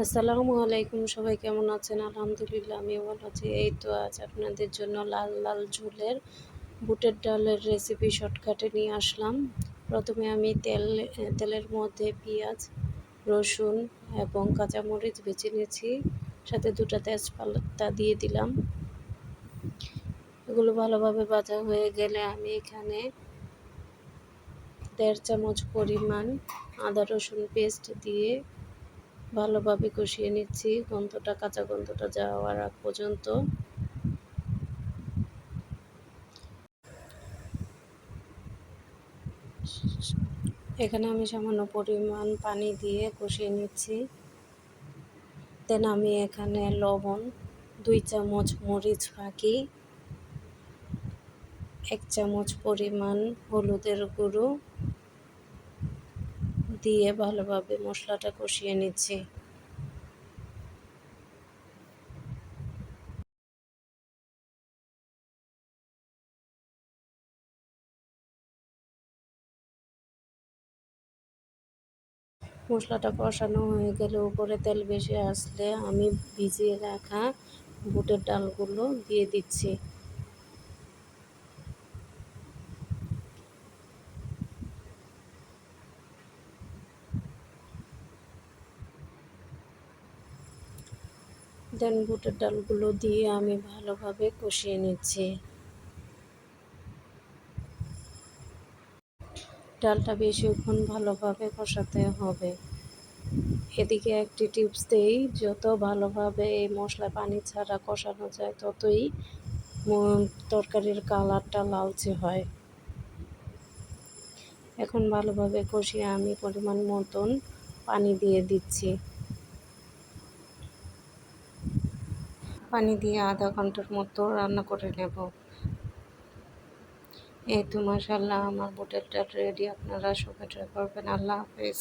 আসসালামু আলাইকুম, সবাই কেমন আছেন? আলহামদুলিল্লাহ আমিও ভালো আছি। এই তো আজ আপনাদের জন্য লাল লাল ঝোলের বুটের ডালের রেসিপি শর্টকাটে নিয়ে আসলাম। প্রথমে আমি তেলের মধ্যে পেঁয়াজ, রসুন এবং কাঁচামরিচ বেছে নিয়েছি, সাথে 2টা তেজপাতা দিয়ে দিলাম। এগুলো ভালোভাবে ভাজা হয়ে গেলে আমি এখানে 1.5 চামচ পরিমাণ আদা রসুন পেস্ট দিয়ে ভালোভাবে কষিয়ে নিচ্ছি, কাঁচা গন্ধটা যাওয়ার আগ পর্যন্ত। এখানে আমি সামান্য পরিমাণ পানি দিয়ে কষিয়ে নিচ্ছি। দেন আমি এখানে লবণ, 2 চামচ মরিচ ফাঁকি, 1 চামচ পরিমাণ হলুদের গুঁড়ো দিয়ে ভালোভাবে মশলাটা কষিয়ে নিচ্ছি। মশলাটা কষানো হয়ে গেলে উপরে তেল ভেসে আসলে আমি ভিজিয়ে রাখা বুটের ডালগুলো দিয়ে দিচ্ছি। দেন বুটের ডালগুলো দিয়ে আমি ভালোভাবে কষিয়ে নিচ্ছি। ডালটা বেশিক্ষণ ভালোভাবে কষাতে হবে। এদিকে একটি টিপস দেই, যত ভালোভাবে এই মশলা পানি ছাড়া কষানো যায় ততই তরকারির কালারটা লালচে হয়। এখন ভালোভাবে কষিয়ে আমি পরিমাণ মতন পানি দিয়ে দিচ্ছি। পানি দিয়ে আধা ঘন্টার মতো রান্না করে নেব। এই তো মাশাআল্লাহ, আমার বুটের ডাল রেডি। আপনারা সবাই ট্রাই করবেন। আল্লাহ হাফেজ।